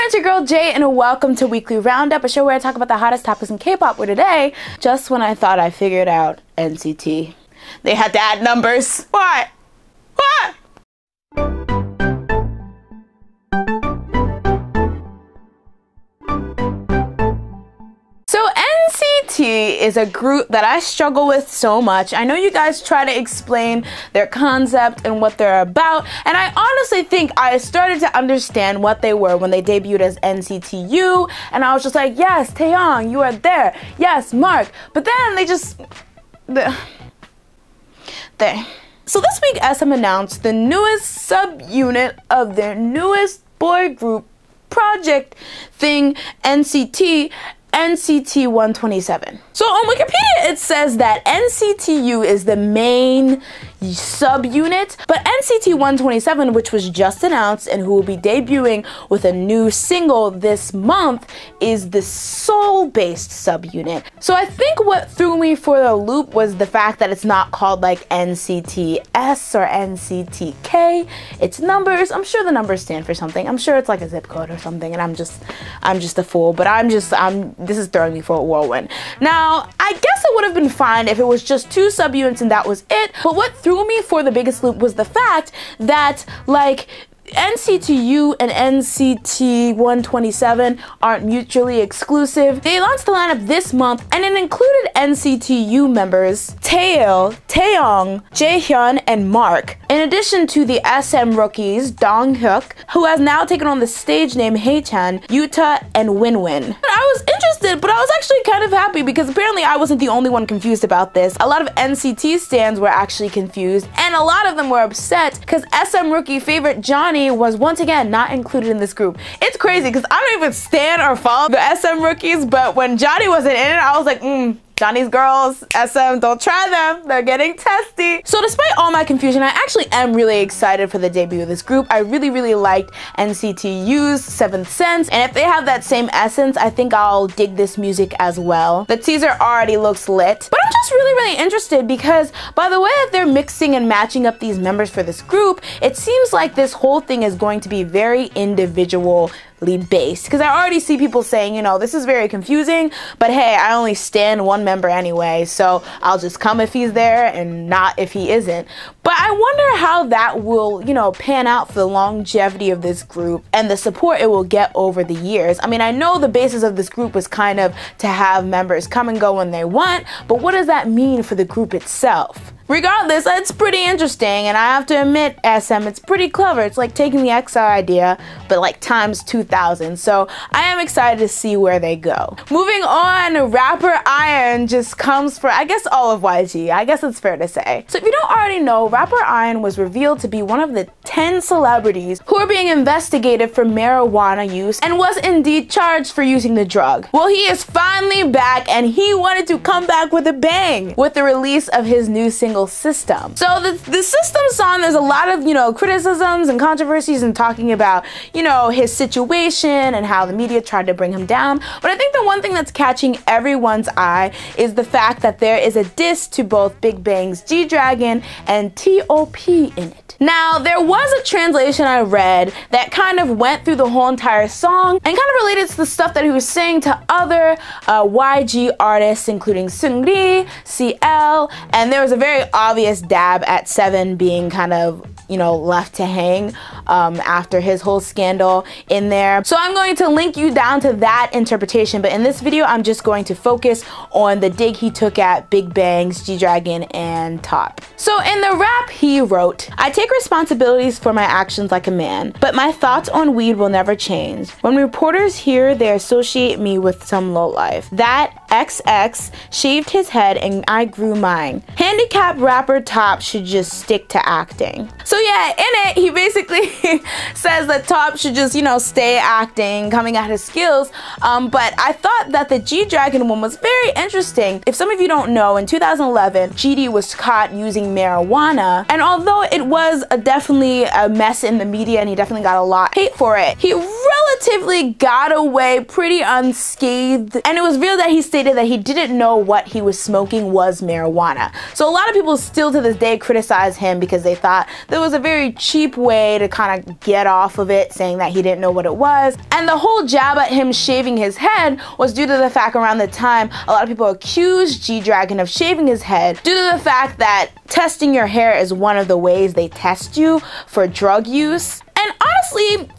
it's your girl Jay and welcome to Weekly Roundup, a show where I talk about the hottest topics in K-pop. Where today, just when I thought I figured out NCT, they had to add numbers. What? What? So NCT is a group that I struggle with so much. I know you guys try to explain their concept and what they're about, and I honestly think I started to understand what they were when they debuted as NCT U, and I was just like, yes, Taeyong, you are there. Yes, Mark. But then they just... So this week, SM announced the newest subunit of their newest boy group project thing, NCT 127. So on Wikipedia it says that NCTU is the main subunit, but NCT 127, which was just announced and who will be debuting with a new single this month, is the Seoul-based subunit. So I think what threw me for the loop was the fact that it's not called like NCTS or NCTK. It's numbers. I'm sure the numbers stand for something. I'm sure it's like a zip code or something, and I'm just a fool, but this is throwing me for a whirlwind. Now, I guess it would have been fine if it was just two subunits and that was it, but what threw me for the biggest loop was the fact that, like, NCTU and NCT 127 aren't mutually exclusive. They launched the lineup this month and it included NCTU members Taeil, Taeyong, Jaehyun, and Mark, in addition to the SM rookies Donghyuk, who has now taken on the stage name Haechan, Yuta, and Winwin. I was interested, but I was actually kind of happy because apparently I wasn't the only one confused about this. A lot of NCT stans were actually confused, and a lot of them were upset because SM rookie favorite Johnny was once again not included in this group. It's crazy because I don't even stan or follow the SM rookies, but when Johnny wasn't in it, I was like, Johnny's girls, SM, don't try them. They're getting testy. So despite all my confusion, I actually am really excited for the debut of this group. I really liked NCTU's Seventh Sense, and if they have that same essence, I think I'll dig this music as well. The teaser already looks lit, but I'm just really interested because by the way that they're mixing and matching up these members for this group, it seems like this whole thing is going to be very individually based, because I already see people saying, you know, this is very confusing, but hey, I only stan one member anyway, so I'll just come if he's there and not if he isn't. But I wonder how that will, you know, pan out for the longevity of this group and the support it will get over the years. I mean, I know the basis of this group was kind of to have members come and go when they want, but what does that mean for the group itself? Regardless, it's pretty interesting, and I have to admit, SM, it's pretty clever. It's like taking the EXO idea, but like times 2,000. So I am excited to see where they go. Moving on, rapper Aewen just comes for, I guess, all of YG. I guess it's fair to say. So if you don't already know, rapper Aewen was revealed to be one of the 10 celebrities who are being investigated for marijuana use and was indeed charged for using the drug. Well, he is finally back, and he wanted to come back with a bang with the release of his new single, System. So the System song, there's a lot of, you know, criticisms and controversies and talking about, you know, his situation and how the media tried to bring him down. But I think the one thing that's catching everyone's eye is the fact that there is a diss to both Big Bang's G-Dragon and T.O.P. in it. Now, there was a translation I read that kind of went through the whole entire song and kind of related to the stuff that he was saying to other YG artists, including Seungri, CL, and there was a very obvious dab at Seven being kind of, you know, left to hang after his whole scandal in there. So I'm going to link you down to that interpretation, but in this video, I'm just going to focus on the dig he took at Big Bang's G-Dragon and Top. So in the rap, he wrote, "I take responsibilities for my actions like a man, but my thoughts on weed will never change. When reporters hear, they associate me with some lowlife. That XX shaved his head and I grew mine. Handicapped rapper Top should just stick to acting." So yeah, in it, he basically says that Top should just, you know, stay acting, coming at his skills. But I thought that the G-Dragon one was very interesting. If some of you don't know, in 2011, GD was caught using marijuana, and although it was definitely a mess in the media and he definitely got a lot of hate for it, he relatively got away pretty unscathed, and it was real that he stayed stated that he didn't know what he was smoking was marijuana. So a lot of people still to this day criticize him because they thought there was a very cheap way to kind of get off of it, saying that he didn't know what it was. And the whole jab at him shaving his head was due to the fact around the time a lot of people accused G-Dragon of shaving his head due to the fact that testing your hair is one of the ways they test you for drug use. And honestly,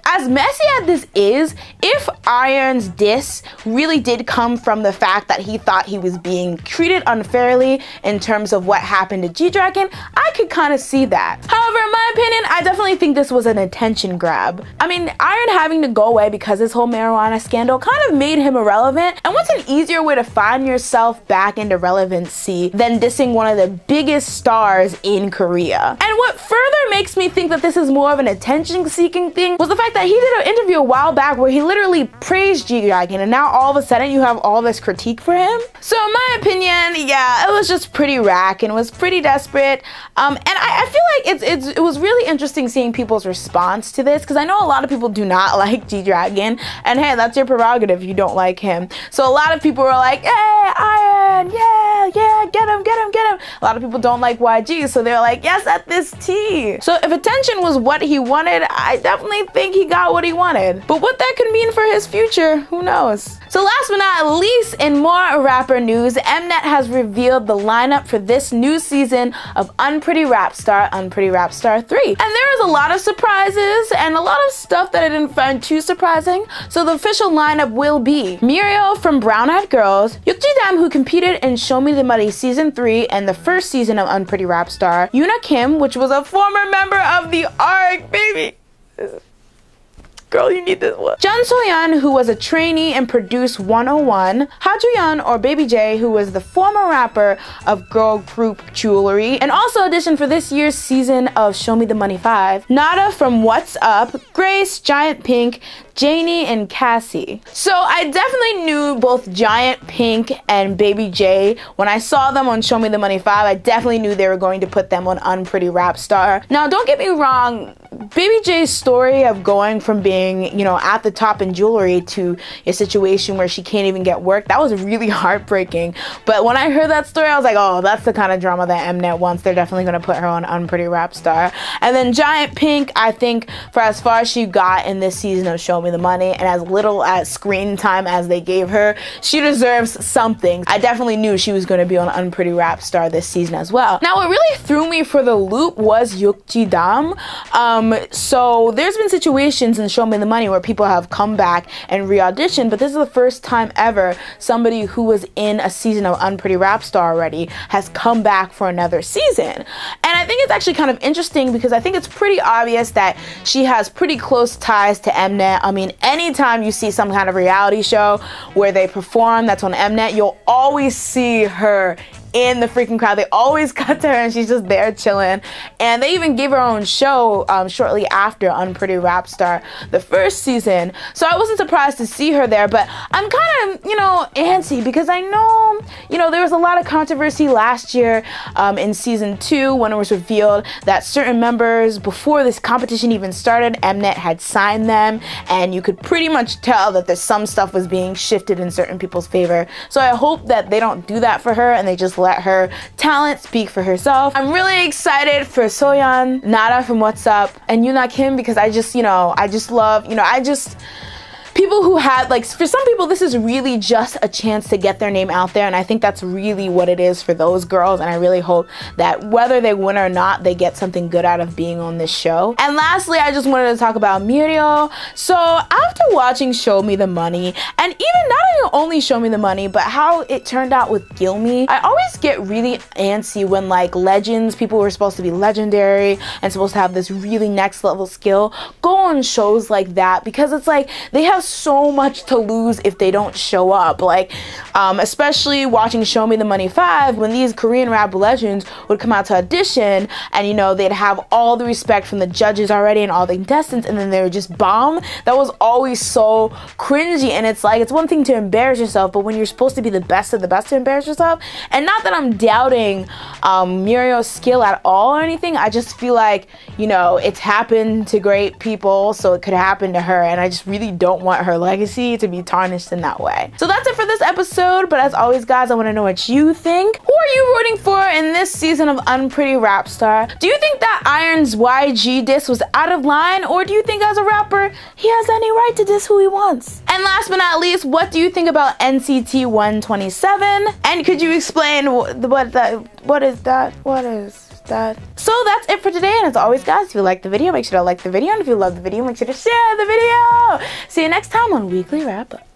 as messy as this is, if Aewen's diss really did come from the fact that he thought he was being treated unfairly in terms of what happened to G-Dragon, I could kind of see that. However, in my opinion, I definitely think this was an attention grab. I mean, Aewen having to go away because his whole marijuana scandal kind of made him irrelevant, and what's an easier way to find yourself back into relevancy than dissing one of the biggest stars in Korea? And what further makes me think that this is more of an attention-seeking thing was the fact that he did an interview a while back where he literally praised G-Dragon, and now all of a sudden you have all this critique for him. So in my opinion, yeah, it was just pretty rack and it was pretty desperate. And I feel like it was really interesting seeing people's response to this, because I know a lot of people do not like G-Dragon, and hey, that's your prerogative if you don't like him. So a lot of people were like, hey, Aewen, yeah, get him, get him, get him. A lot of people don't like YG, so they're like, yes, at this tea. So if attention was what he wanted, I definitely think he got what he wanted. But what that could mean for his future, who knows? So last but not least, in more rapper news, Mnet has revealed the lineup for this new season of Unpretty Rapstar, Unpretty Rapstar 3. And there is a lot of surprises and a lot of stuff that I didn't find too surprising. So the official lineup will be Muriel from Brown Eyed Girls, Yukji-dam, who competed in Show Me the Money Season 3 and the first season of Unpretty Rapstar, Yuna Kim, which was a former member of the ARC, baby. Girl, you need this one. Jun So-yeon, who was a trainee and produced 101. Ha Ju-yeon, or Baby J, who was the former rapper of girl group Jewelry, and also auditioned for this year's season of Show Me the Money 5. Nada from What's Up, Grace, Giant Pink, Janie, and Cassie. So I definitely knew both Giant Pink and Baby J. When I saw them on Show Me the Money 5, I definitely knew they were going to put them on Unpretty Rapstar. Now, don't get me wrong, Baby J's story of going from being, you know, at the top in Jewelry to a situation where she can't even get work, that was really heartbreaking. But when I heard that story, I was like, oh, that's the kind of drama that Mnet wants. They're definitely going to put her on Unpretty Rapstar. And then Giant Pink, I think for as far as she got in this season of Show Me the Money and as little as screen time as they gave her, she deserves something. I definitely knew she was going to be on Unpretty Rapstar this season as well. Now, what really threw me for the loop was Yukji-dam. So there's been situations in Show Me the Money where people have come back and re-auditioned, but this is the first time ever somebody who was in a season of Unpretty Rapstar already has come back for another season. And I think it's actually kind of interesting because I think it's pretty obvious that she has pretty close ties to Mnet. I mean, anytime you see some kind of reality show where they perform that's on Mnet, you'll always see her in the freaking crowd. They always cut to her and she's just there chilling. And they even gave her own show shortly after Unpretty Rapstar, the first season. So I wasn't surprised to see her there, but I'm kind of, you know, antsy because I know, you know, there was a lot of controversy last year in season 2 when it was revealed that certain members, before this competition even started, Mnet had signed them, and you could pretty much tell that there's some stuff was being shifted in certain people's favor. So I hope that they don't do that for her and they just let her talent speak for herself. I'm really excited for So-yeon, Nada from What's Up, and Yuna Kim because I just, you know, I just love, you know, people who had, like, for some people this is really just a chance to get their name out there, and I think that's really what it is for those girls, and I really hope that whether they win or not, they get something good out of being on this show. And lastly, I just wanted to talk about Muriel. So after watching Show Me the Money, and even not only Show Me the Money, but how it turned out with Gilmy, I always get really antsy when, like, legends, people who are supposed to be legendary and supposed to have this really next level skill, go on shows like that, because it's like they have so much to lose if they don't show up. Like, especially watching Show Me the Money 5, when these Korean rap legends would come out to audition, and, you know, they'd have all the respect from the judges already and all the contestants, and then they would just bomb. That was always so cringy, and it's like, it's one thing to embarrass yourself, but when you're supposed to be the best of the best to embarrass yourself, and not that I'm doubting Muriel's skill at all or anything, I just feel like, you know, it's happened to great people, so it could happen to her, and I just really don't want her legacy to be tarnished in that way. So that's it it for this episode, but as always, guys, I want to know what you think. Who are you rooting for in this season of Unpretty Rapstar? Do you think that Iron's YG diss was out of line, or do you think as a rapper, he has any right to diss who he wants? And last but not least, what do you think about NCT 127? And could you explain what is that? So that's it for today, and as always, guys, if you like the video, make sure to like the video, and if you love the video, make sure to share the video. See you next time on Weekly Wrap Up.